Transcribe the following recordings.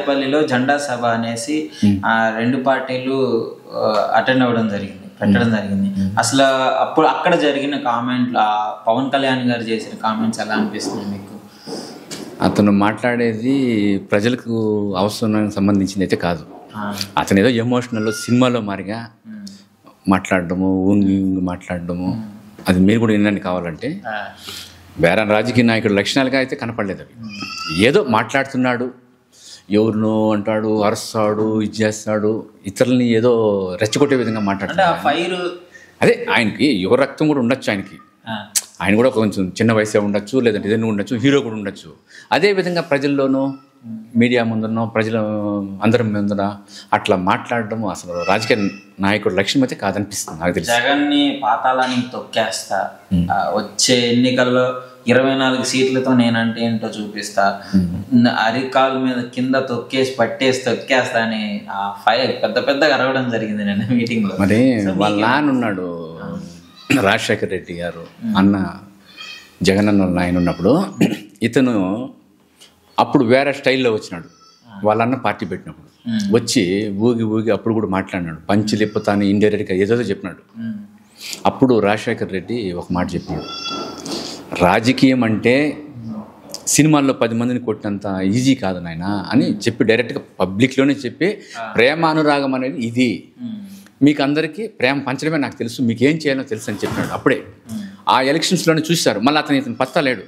పల్లిలో జెండా సభ అనేసి ఆ 2 పార్టీలు అటెండ్ అవ్వడం జరిగింది, పెట్టడం జరిగింది. అసలు అప్పుడు అక్కడ జరిగిన కామెంట్లు, పవన్ కళ్యాణ్ గారు చేసిన కామెంట్స్ ఎలా అనిపిస్తుంది మీకు? అతను మాట్లాడేది ప్రజలకు అవసరానికి సంబంధించింది అయితే కాదు. అతను ఏదో ఎమోషనల్ సినిమాలో మారిగా మాట్లాడడము, ఊంగి మాట్లాడడము, అది మీరు కూడా వినండి కావాలంటే. వేరే రాజకీయ నాయకుడు లక్షణాలుగా అయితే కనపడలేదు అవి. ఏదో మాట్లాడుతున్నాడు, ఎవరినో అంటాడు, అరుస్తాడు, ఇది చేస్తాడు, ఇతరులని ఏదో రెచ్చగొట్టే విధంగా మాట్లాడుతున్నాడు. అదే ఆయనకి యువ రక్తం కూడా ఉండొచ్చు, ఆయన కూడా కొంచెం చిన్న వయసే ఉండొచ్చు, లేదంటే ఏదైనా ఉండొచ్చు, హీరో కూడా ఉండొచ్చు. అదేవిధంగా ప్రజల్లోనూ మీడియా ముందునో ప్రజల అందరం ముందున అట్లా మాట్లాడడం అసలు రాజకీయ నాయకుడు లక్ష్యం అయితే కాదనిపిస్తుంది నాకు తెలిసి. జగన్ని పాతాళానికి తొక్కేస్తా, వచ్చే ఎన్నికల్లో 24 సీట్లతో నేనంటే ఏంటో చూపిస్తా, అరికాల మీద కింద తొక్కేస్తా అని పెద్ద పెద్దగా అరవడం జరిగింది నేను మీటింగ్ లో. మరి వాళ్ళ నాన్న ఉన్నాడు రాజశేఖర్ రెడ్డి గారు అన్న, జగన్ అన్న ఆయన ఉన్నప్పుడు ఇతను అప్పుడు వేరే స్టైల్లో వచ్చినాడు. వాళ్ళన్న పార్టీ పెట్టినప్పుడు వచ్చి ఊగి అప్పుడు కూడా మాట్లాడినాడు, పంచి లేపుతాను ఇండైరెక్ట్గా ఏదో చెప్పినాడు. అప్పుడు రాజశేఖర్ రెడ్డి ఒక మాట చెప్పినాడు, రాజకీయం అంటే సినిమాల్లో 10 మందిని కొట్టినంత ఈజీ కాదు నాయన అని చెప్పి డైరెక్ట్గా పబ్లిక్లోనే చెప్పి, ప్రేమ అనురాగం అనేది ఇది, మీకు అందరికీ ప్రేమ పంచడమే నాకు తెలుసు, మీకు ఏం చేయాలో తెలుసు అని చెప్పినాడు. అప్పుడే ఆ ఎలక్షన్స్లోనే చూశారు. మళ్ళీ ఇతను పత్తా లేడు.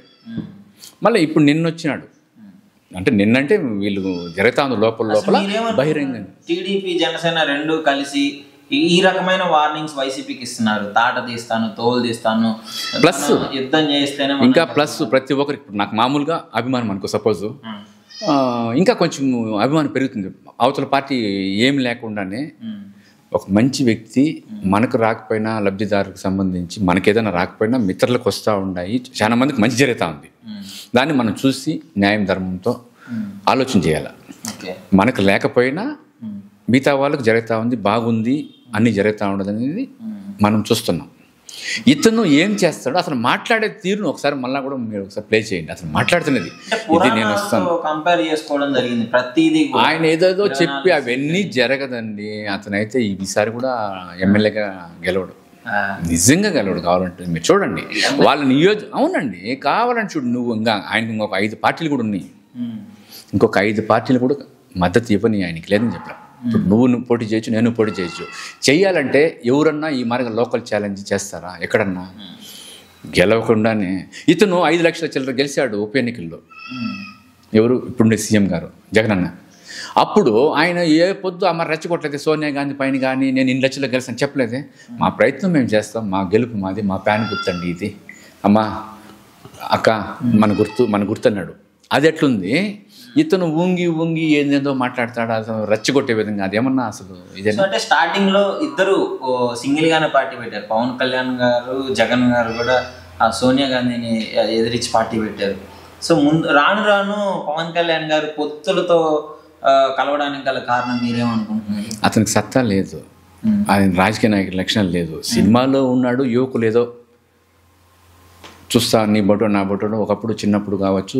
మళ్ళీ ఇప్పుడు నిన్నొచ్చినాడు. అంటే నిన్నంటే వీళ్ళు జరుగుతా ఉంది లోపల బహిరంగ. టీడీపీ జనసేన 2 కలిసి ఈ రకమైన వార్నింగ్స్ వైసీపీకి ఇస్తున్నారు, తాట తీస్తాను, తోలు తీస్తాను, ప్లస్ యుద్ధం చేస్తేనే ఇంకా ప్లస్ ప్రతి ఒక్కరికి. నాకు మామూలుగా అభిమానం అనుకో, సపోజ్ ఇంకా కొంచెం అభిమానం పెరుగుతుంది. అవతల పార్టీ ఏమి లేకుండానే ఒక మంచి వ్యక్తి మనకు రాకపోయినా, లబ్ధిదారులకు సంబంధించి మనకు ఏదైనా రాకపోయినా మిత్రులకు వస్తూ ఉన్నాయి, చాలా మందికి మంచి జరుగుతూ ఉంది. దాన్ని మనం చూసి న్యాయం ధర్మంతో ఆలోచన చేయాలి. మనకు లేకపోయినా మిగతా వాళ్ళకు జరుగుతూ ఉంది, బాగుంది, అన్నీ జరుగుతూ ఉండదు అనేది మనం చూస్తున్నాం. ఇతను ఏం చేస్తాడో అసలు మాట్లాడే తీరును ఒకసారి మళ్ళీ కూడా మీరు ఒకసారి ప్లే చేయండి. అసలు మాట్లాడుతున్నది ఇది నేను వస్తాను కంపేర్ చేసుకోవడం జరిగింది ప్రతిదీ. ఆయన ఏదేదో చెప్పి అవన్నీ జరగదండి. అతనైతే ఈసారి కూడా ఎమ్మెల్యేగా గెలవడు, నిజంగా గెలవడు. కావాలంటే మీరు చూడండి వాళ్ళ అవునండి, కావాలని చూడు. నువ్వు ఇంకా ఆయనకి ఇంకొక 5 పార్టీలు కూడా ఉన్నాయి, ఇంకొక 5 పార్టీలు కూడా మద్దతు ఇవ్వని ఆయనకి లేదని చెప్పారు. ఇప్పుడు నువ్వు పోటీ చేయొచ్చు, నేను పోటీ చేయొచ్చు. చెయ్యాలంటే ఎవరన్నా ఈ మార్గం లోకల్ ఛాలెంజ్ చేస్తారా ఎక్కడన్నా? గెలవకుండానే ఇతను 5 లక్షల చిల్లర గెలిచాడు ఉప ఎన్నికల్లో. ఎవరు? ఇప్పుడుండే సీఎం గారు జగన్ అన్న. అప్పుడు ఆయన ఏ పొద్దు అమ్మ రెచ్చగొట్టలేదు సోనియా గాంధీ పైన కానీ, నేను 2 లక్షలు గెలిచాను చెప్పలేదే. మా ప్రయత్నం మేము చేస్తాం, మా గెలుపు మాది, మా ప్యాన్ గుర్తండి ఇది, అమ్మా అక్క మన గుర్తు అన్నాడు. అది ఎట్లుంది? ఇతను ఊంగి ఏందేందో మాట్లాడతాడు, అసలు రెచ్చగొట్టే విధంగా. అదేమన్నా అసలు ఇదే. అంటే స్టార్టింగ్ లో ఇద్దరు సింగిల్ గానే పార్టీ పెట్టారు. పవన్ కళ్యాణ్ గారు, జగన్ గారు కూడా సోనియా గాంధీని ఎదిరించి పార్టీ పెట్టారు. సో రాను పవన్ కళ్యాణ్ గారు పొత్తులతో కలవడానికి గల కారణం మీరేమనుకుంటున్నారు? అతనికి సత్తా లేదు, ఆయన రాజకీయ నాయకుల లక్షణాలు లేదు. సినిమాలో ఉన్నాడు, యువకులు ఏదో చూస్తా, నీ బొటో నా బొటో. ఒకప్పుడు చిన్నప్పుడు కావచ్చు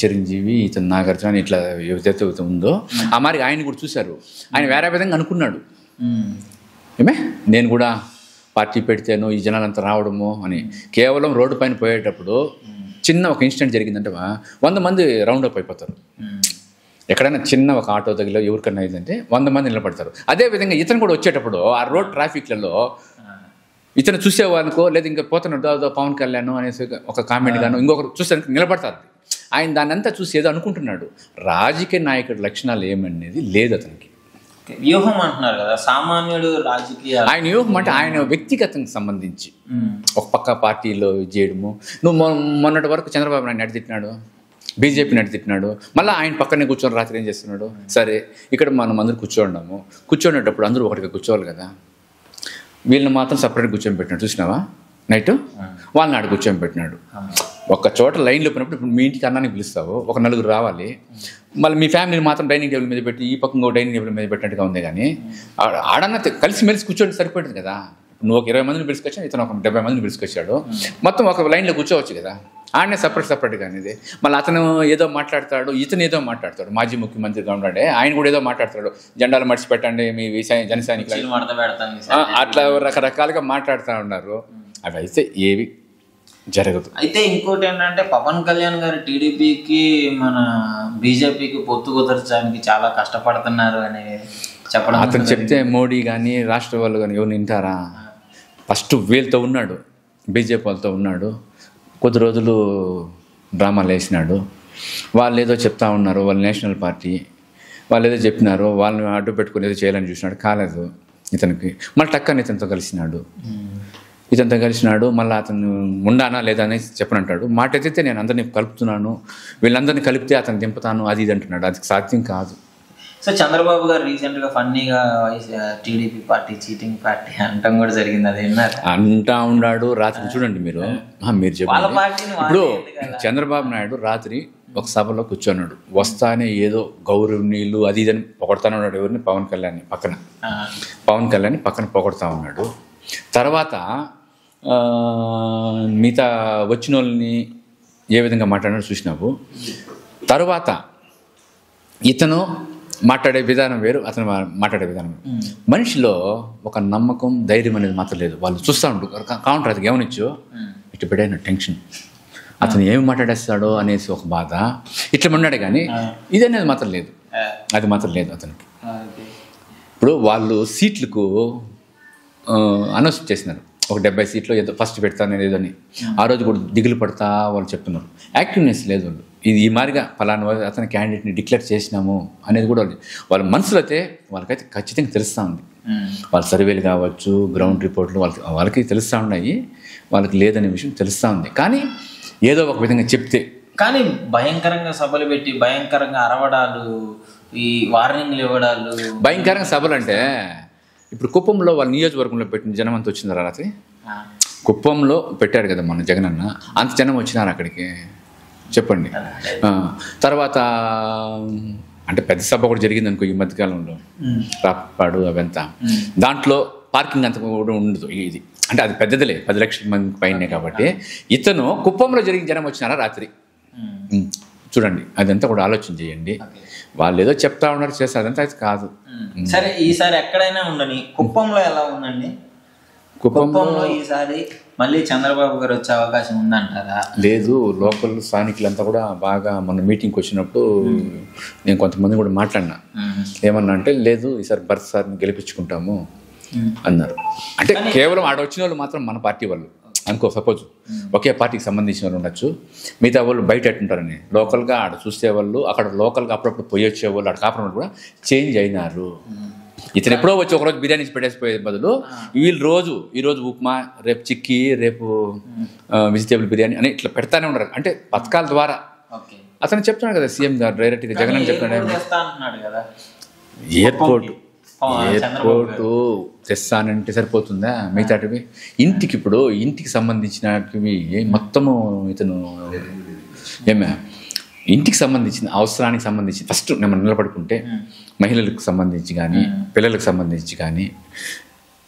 చిరంజీవి, ఇతను నాగార్జున ఇట్లా ఏదైతే ఉందో ఆ మరి ఆయన కూడా చూశారు. ఆయన వేరే విధంగా అనుకున్నాడు, ఏమే నేను కూడా పార్టీ పెడితేనో ఈ జనాలంతా రావడము అని. కేవలం రోడ్డు పైన పోయేటప్పుడు చిన్న ఒక ఇన్సిడెంట్ జరిగిందంటే 100 మంది రౌండ్ అప్ అయిపోతారు. ఎక్కడైనా చిన్న ఒక ఆటో తగిలో ఎవరికన్నా అయిందంటే 100 మంది నిలబడతారు. అదేవిధంగా ఇతను కూడా వచ్చేటప్పుడు ఆ రోడ్ ట్రాఫిక్లలో ఇతను చూసేవాళ్ళకో లేదా ఇంకా పోతున్నాడు పవన్ కళ్యాణ్ అనేసి ఒక కామెంట్ గాను ఇంకొకరు చూసేందుకు నిలబడతారు. ఆయన దాన్ని అంతా చూసి ఏదో అనుకుంటున్నాడు. రాజకీయ నాయకుడి లక్షణాలు ఏమనేది లేదు అతనికి. వ్యూహం అంటున్నారు కదా, సామాన్యుడు రాజకీయ ఆయన వ్యూహం అంటే ఆయన వ్యక్తిగతంగా సంబంధించి ఒక పక్క పార్టీలో చేయడము. నువ్వు మొన్నటి వరకు చంద్రబాబు నాయుడు నడితిట్టినాడు, బీజేపీ నడితిట్టినాడు, మళ్ళీ ఆయన పక్కనే కూర్చొని రాత్రి ఏం చేస్తున్నాడు? సరే ఇక్కడ మనం అందరూ కూర్చోనేటప్పుడు అందరూ ఒకటిగా కూర్చోవాలి కదా, వీళ్ళని మాత్రం సపరేట్ కూర్చొని పెట్టినాడు. చూసినావా నైట్? వాళ్ళని ఆడ కూర్చొని పెట్టినాడు. ఒక చోట లైన్లో పోయినప్పుడు ఇప్పుడు మీ ఇంటికి అన్నానికి పిలుస్తావు, ఒక 4 రావాలి, మళ్ళీ మీ ఫ్యామిలీని మాత్రం డైనింగ్ టేబుల్ మీద పెట్టి ఈ పక్క డైనింగ్ టేబుల్ మీద పెట్టినట్టుగా ఉంది. కానీ ఆడన్నా కలిసిమెలిసి కూర్చోండి సరిపోయింది కదా. నువ్వు ఒక 20 మందిని పిలుచుకొచ్చావు, ఇతను ఒక 70 మందిని పిలుచుకొచ్చాడు, మొత్తం ఒక లైన్లో కూర్చోవచ్చు కదా. ఆయనే సపరేట్గా అనేది. మళ్ళీ అతను ఏదో మాట్లాడతాడు, ఇతను ఏదో మాట్లాడతాడు. మాజీ ముఖ్యమంత్రిగా ఉన్నాడే ఆయన కూడా ఏదో మాట్లాడతాడు, జెండాలు మడిచి పెట్టండి మీ జన సైనికులు, అట్లా రకరకాలుగా మాట్లాడుతూ ఉన్నారు. అవి అయితే ఏవి జరగదు. అయితే ఇంకోటి ఏంటంటే పవన్ కళ్యాణ్ గారు టీడీపీకి మన బీజేపీకి పొత్తు కుదర్చడానికి చాలా కష్టపడుతున్నారు అని చెప్పడం. అతను చెప్తే మోడీ కానీ రాష్ట్ర వాళ్ళు కానీ ఎవరు వింటారా? ఫస్ట్ వీళ్ళతో ఉన్నాడు, బీజేపీ వాళ్ళతో ఉన్నాడు, కొద్ది రోజులు డ్రామాలు వేసినాడు. వాళ్ళు ఏదో చెప్తా ఉన్నారు, వాళ్ళు నేషనల్ పార్టీ వాళ్ళు ఏదో చెప్పినారు, వాళ్ళని అడ్డు పెట్టుకుని ఏదో చేయాలని చూసినాడు, కాలేదు ఇతనికి. మళ్ళీ టక్కని ఇతనితో కలిసినాడు, మళ్ళీ అతను ఉండానా లేదా అనేసి చెప్పనంటాడు. మాట ఎత్తితే నేను అందరినీ కలుపుతున్నాను, వీళ్ళందరినీ కలిపితే అతను దింపుతాను, అది ఇది అంటున్నాడు. అది సాధ్యం కాదు. సో చంద్రబాబు గారు రీసెంట్గా ఫన్నీగా టీడీపీ పార్టీ చీటింగ్ పార్టీ అంటాం కూడా జరిగింది, అది అంటా ఉన్నాడు. రాత్రి చూడండి మీరు చెప్పండి. ఇప్పుడు చంద్రబాబు నాయుడు రాత్రి ఒక సభలో కూర్చున్నాడు, వస్తానే ఏదో గౌరవనీయులు అది ఇదని పొగడతానే ఉన్నాడు. ఎవరిని? పవన్ కళ్యాణ్ పక్కన పొగడతా ఉన్నాడు. తర్వాత మిగతా వచ్చిన వాళ్ళని ఏ విధంగా మాట్లాడాడో చూసినావు. తర్వాత ఇతను మాట్లాడే విధానం వేరు, అతను మాట్లాడే విధానం వేరు. మనిషిలో ఒక నమ్మకం, ధైర్యం అనేది మాత్రం లేదు. వాళ్ళు చూస్తూ ఉంటారు కౌంటర్, అది గమనించు, ఇటు పెట్టైన టెన్షన్, అతను ఏమి మాట్లాడేస్తాడో అనేసి ఒక బాధ, ఇట్లా ఉన్నాడే. కానీ ఇది అనేది మాత్రం లేదు, అది మాత్రం లేదు అతనికి. ఇప్పుడు వాళ్ళు సీట్లకు అనౌన్స్ చేసినారు, ఒక 70 సీట్లు ఏదో ఫస్ట్ పెడతాను ఏదో అని. ఆ రోజు కూడా దిగులు పడతా వాళ్ళు చెప్తున్నారు. యాక్టివ్నెస్ లేదు వాళ్ళు. ఇది ఈ మాదిరిగా ఫలానా అతని క్యాండిడేట్ని డిక్లేర్ చేసినాము అనేది కూడా వాళ్ళ మనసులో అయితే వాళ్ళకైతే ఖచ్చితంగా తెలుస్తూ ఉంది. వాళ్ళ సర్వేలు కావచ్చు, గ్రౌండ్ రిపోర్ట్లు వాళ్ళకి తెలుస్తూ ఉన్నాయి, వాళ్ళకి లేదనే విషయం తెలుస్తూ ఉంది. కానీ ఏదో ఒక విధంగా చెప్తే, కానీ భయంకరంగా సభలు పెట్టి భయంకరంగా అరవడాలు, ఈ వార్నింగ్లు ఇవ్వడాలు, భయంకరంగా సభలు అంటే ఇప్పుడు కుప్పంలో వాళ్ళ నియోజకవర్గంలో పెట్టిన జనం అంతా వచ్చిందా రాత్రి? కుప్పంలో పెట్టారు కదా మన జగనన్న, అంత జనం వచ్చినారు అక్కడికి చెప్పండి. తర్వాత అంటే పెద్ద సభ కూడా జరిగింది అనుకో ఈ మధ్యకాలంలో, రాపాడు అవంతా, దాంట్లో పార్కింగ్ అంత కూడా ఉండదు. ఇది అంటే అది పెద్దదిలే, 10 లక్షల మంది పైనే. కాబట్టి ఇతను కుప్పంలో జరిగిన జనం వచ్చినారా రాత్రి? చూడండి, అదంతా కూడా ఆలోచన చేయండి. వాళ్ళు ఏదో చెప్తా ఉన్నారు, చేస్తారు, అదంతా అయితే కాదు. సరే, ఈసారి ఎక్కడైనా ఉండని, కుప్పంలో ఎలా ఉందండి? కుప్పంలో ఈసారి మళ్ళీ చంద్రబాబు గారు వచ్చే అవకాశం ఉందంటారా? లేదు, లోకల్ స్థానికులంతా కూడా బాగా మన మీటింగ్కి వచ్చినప్పుడు నేను కొంతమంది కూడా మాట్లాడినా. ఏమన్నా అంటే లేదు ఈసారి భరత్ సార్ని గెలిపించుకుంటాము అన్నారు. అంటే కేవలం ఆడ వచ్చిన వాళ్ళు మాత్రం మన పార్టీ వాళ్ళు అనుకో, సపోజ్ ఒకే పార్టీకి సంబంధించిన వాళ్ళు ఉండొచ్చు, మిగతా వాళ్ళు బయట ఎట్టుంటారని లోకల్గా ఆడ చూసే వాళ్ళు, అక్కడ లోకల్గా అప్పుడప్పుడు పోయి వచ్చేవాళ్ళు, ఆడ కాపురం కూడా చేంజ్ అయినారు. ఇతను ఎప్పుడో వచ్చి ఒకరోజు బిర్యానీ పెట్టేసిపోయే బదులు వీళ్ళు ఈరోజు ఉప్మా, రేపు చిక్కీ, రేపు వెజిటేబుల్ బిర్యానీ అని ఇట్లా పెడతానే ఉన్నారు. అంటే పథకాల ద్వారా అతను చెప్తున్నాడు కదా, సీఎం గారు డైరెక్ట్గా జగన్ అని చెప్తున్నాడు. ఎయిర్పోర్టు తెస్తానంటే సరిపోతుందా? మిగతాటివి ఇంటికి సంబంధించినవి మొత్తము ఇతను ఇంటికి సంబంధించిన అవసరానికి సంబంధించి ఫస్ట్ మనం నిలబడుకుంటే మహిళలకు సంబంధించి కానీ, పిల్లలకు సంబంధించి కానీ,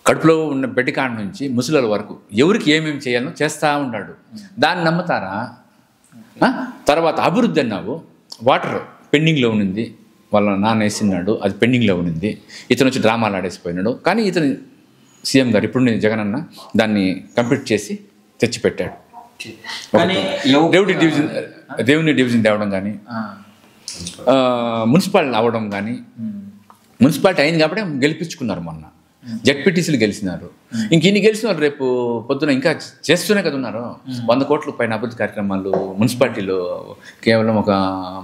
కడుపులో ఉన్న బిడ్డ కాడ నుంచి ముసలిల వరకు ఎవరికి ఏమేమి చేయాలో చేస్తూ ఉన్నాడు. దాన్ని నమ్ముతారా? తర్వాత అభివృద్ధి అన్నావు, వాటర్ పెండింగ్లో ఉన్నింది, వాళ్ళ నాన్న వేసినాడు, అది పెండింగ్లో ఉన్నింది. ఇతను వచ్చి డ్రామాలు ఆడేసిపోయినాడు. కానీ ఇతను సీఎం గారు ఇప్పుడు నేను జగనన్న దాన్ని కంప్లీట్ చేసి తెచ్చిపెట్టాడు. దేవుని డివిజన్ తేవడం కానీ, మున్సిపాలిటీ అవ్వడం కానీ, మున్సిపాలిటీ అయింది కాబట్టి గెలిపించుకున్నారు. మొన్న జెడ్పీటీసీలు గెలిచినారు. ఇంక ఇన్ని గెలిచిన వాళ్ళు రేపు పొద్దున ఇంకా చేస్తూనే కదా ఉన్నారు. 100 కోట్ల పైన అభివృద్ధి కార్యక్రమాలు మున్సిపాలిటీలో కేవలం ఒక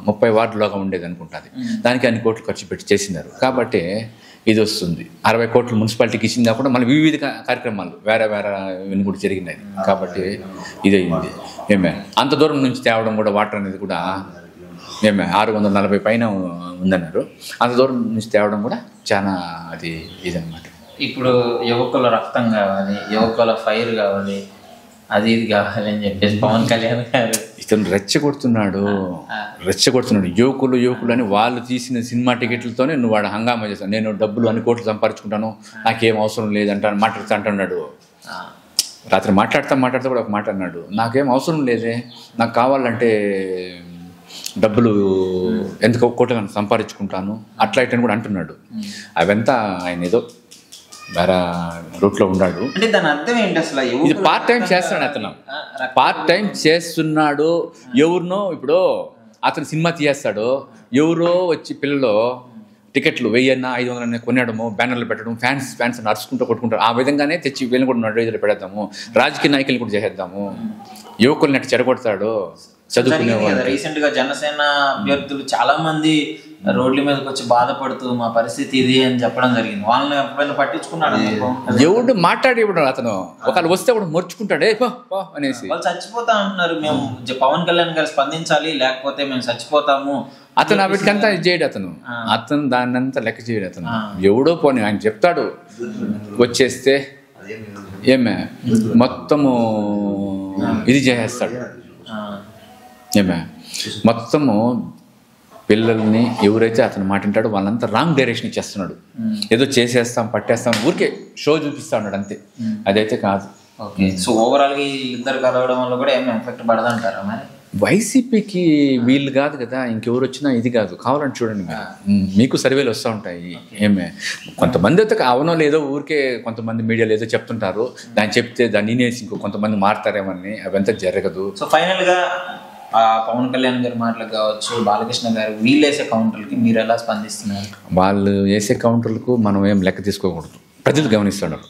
30 వార్డులోగా ఉండేది అనుకుంటుంది. దానికి అన్ని కోట్లు ఖర్చు పెట్టి చేసినారు. కాబట్టి ఇది వస్తుంది. 60 కోట్లు మున్సిపాలిటీకి ఇచ్చింది కాకుండా మళ్ళీ వివిధ కార్యక్రమాలు వేరే కూడా జరిగినాయి. కాబట్టి ఇదయింది. అంత దూరం నుంచి తేవడం కూడా వాటర్ అనేది కూడా 640 పైన ఉందన్నారు. అంత దూరం నుంచి తేవడం కూడా చాలా అది ఇదన్నమాట. ఇప్పుడు యువకుల రక్తం కావాలి, యువకుల ఫైర్ కావాలి, అది ఇది కావాలి అని చెప్పేసి పవన్ కళ్యాణ్ గారు ఇతను రెచ్చగొడుతున్నాడు. యువకులు అని వాళ్ళు తీసిన సినిమా టికెట్లతోనే నువ్వు వాడు హంగామా చేస్తాను, నేను డబ్బులు అన్ని కోట్లు సంపాదించుకుంటాను, నాకేం అవసరం లేదంట మాట్లాడుతూ అంటున్నాడు. రాత్రి మాట్లాడుతూ కూడా ఒక మాట అన్నాడు, నాకేం అవసరం లేదే, నాకు కావాలంటే డబ్బులు ఎందుకు కోట్లను సంపాదించుకుంటాను అట్లా ఇట్లని కూడా అంటున్నాడు. అవంతా ఆయన ఏదో వేరే రూట్లో ఉన్నాడు. అంటే దాని అర్థం ఏంటి అసలు? ఇది పార్ట్ టైం చేస్తున్నాడు అతను, పార్ట్ టైం చేస్తున్నాడు. ఎవరినో ఇప్పుడు అతను సినిమా తీయేస్తాడు, ఎవరో వచ్చి పిల్లలు టికెట్లు 1000-500 కొనడము, బ్యానర్లు పెట్టడం, ఫ్యాన్స్ నడుచుకుంటూ కొట్టుకుంటారు. ఆ విధంగానే తెచ్చి వీళ్ళని కూడా నడువేజీలు పెడతాము, రాజకీయ నాయకులు కూడా చేసేద్దాము, యువకుల్ని అట్లా చెడగొడతాడు. చదువుకునే రీసెంట్ గా జనసేన అభ్యర్థులు చాలా మంది రోడ్ల మీదకి వచ్చి బాధపడుతూ మా పరిస్థితి ఇది అని చెప్పడం జరిగింది. వాళ్ళని ఎప్పుడైనా పట్టించుకున్నాడు? ఎవడు మాట్లాడేవాడు అతను, ఒకళ్ళు వస్తే కూడా మొర్చుకుంటాడే అనేసి. వాళ్ళు చచ్చిపోతా అంటున్నారు, మేము పవన్ కళ్యాణ్ గారు స్పందించాలి లేకపోతే మేము చచ్చిపోతాము. అతను వీటికంతా ఇది చేయడు, అతను దాన్ని అంతా లెక్క చేయడు. అతను ఎవడో పోనీ ఆయన చెప్తాడు, వచ్చేస్తే ఏమే మొత్తము ఇది చేసేస్తాడు. ఏమే మొత్తము పిల్లల్ని ఎవరైతే అతను మాట వింటాడో వాళ్ళంతా రాంగ్ డైరెక్షన్ ఇచ్చేస్తున్నాడు. ఏదో చేసేస్తాం పట్టేస్తాం ఊరికే షో చూపిస్తా ఉన్నాడు అంతే, అదైతే కాదు. సో ఓవరాల్గా ఇద్దరు కలవడం వల్ల కూడా ఏమి ఎఫెక్ట్ పడదంటారా మరి? వైసీపీకి వీళ్ళు కాదు కదా, ఇంకెవరు వచ్చినా ఇది కాదు. కావాలని చూడండి మీకు సర్వేలు వస్తూ ఉంటాయి. ఏమే కొంతమంది అయితే అవనో లేదో ఊరికే కొంతమంది మీడియాలో ఏదో చెప్తుంటారు, దాన్ని చెప్తే దాన్ని వినేసి ఇంకో కొంతమంది మారుతారేమని, అవంతా జరగదు. సో ఫైనల్గా పవన్ కళ్యాణ్ గారి మాటలకు కావచ్చు, బాలకృష్ణ గారు వీళ్ళు వేసే కౌంటర్లకి మీరు ఎలా స్పందిస్తున్నారు? వాళ్ళు వేసే కౌంటర్లకు మనం ఏం లెక్క తీసుకోకూడదు, ప్రజలు గమనిస్తున్నారు.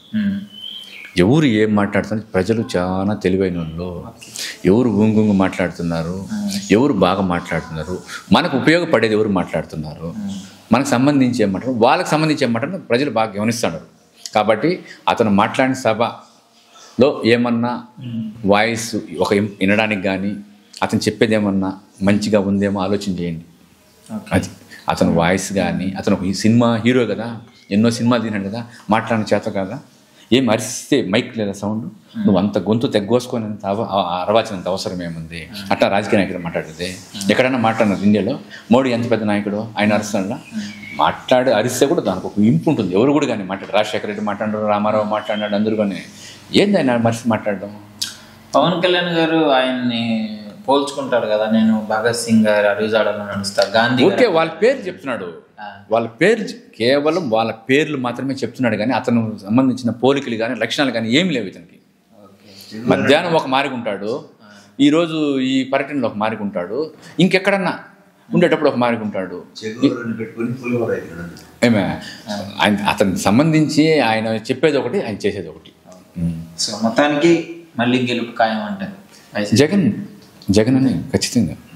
ఎవరు ఏం మాట్లాడుతున్నారు, ప్రజలు చాలా తెలివైన వాళ్ళు. ఎవరు గుంగు మాట్లాడుతున్నారు, ఎవరు బాగా మాట్లాడుతున్నారు, మనకు ఉపయోగపడేది ఎవరు మాట్లాడుతున్నారు, మనకు సంబంధించి ఏమంటారు, వాళ్ళకి సంబంధించి ఏమంటారు ప్రజలు బాగా గమనిస్తున్నారు. కాబట్టి అతను మాట్లాడిన సభలో ఏమన్నా వాయిస్ ఒక వినడానికి కానీ, అతను చెప్పేది ఏమన్నా మంచిగా ఉందేమో ఆలోచన చేయండి. అది అతను వాయిస్ కానీ, అతను ఒక సినిమా హీరో కదా, ఎన్నో సినిమాలు తిన్నాడు కదా, మాట్లాడిన చేత కదా, ఏం అరిస్తే మైక్ లేదా సౌండ్, నువ్వు అంత గొంతు తెగ్గోసుకొని అరవాల్సినంత అవసరం ఏముంది? అట్లా రాజకీయ నాయకుడు మాట్లాడితే ఎక్కడైనా మాట్లాడినారు ఇండియాలో? మోడీ ఎంత పెద్ద నాయకుడు, ఆయన అరుస్తాడా? మాట్లాడి అరిస్తే కూడా దానికి ఒక ఇంపు ఉంటుంది. ఎవరు కూడా కానీ మాట్లాడు, రాజశేఖర రెడ్డి మాట్లాడారు, రామారావు మాట్లాడాడు, అందరూ కానీ ఏంది ఆయన మనిషి మాట్లాడడం? పవన్ కళ్యాణ్ గారు ఆయన్ని పోల్చుకుంటారు కదా, నేను భగత్ సింగ్ గారు అడుగుజాడలో నడుస్తా, గాంధీ. ఓకే, వాళ్ళ పేరు చెప్తున్నాడు, వాళ్ళ పేరు కేవలం వాళ్ళ పేర్లు మాత్రమే చెప్తున్నాడు కానీ అతను సంబంధించిన పోలికలు కానీ లక్షణాలు కానీ ఏమి లేవు ఇతనికి. మధ్యాహ్నం ఒక మారిగా ఉంటాడు, ఈరోజు ఈ పర్యటనలో ఒక మారిగా ఉంటాడు, ఇంకెక్కడన్నా ఉండేటప్పుడు ఒక మారిగా ఉంటాడు. ఏమే ఆయన అతనికి సంబంధించి ఆయన చెప్పేది ఒకటి, ఆయన చేసేది ఒకటి. సో మొత్తానికి మళ్ళీ గెలుపు ఖాయం అంటే జగన్ అని ఖచ్చితంగా.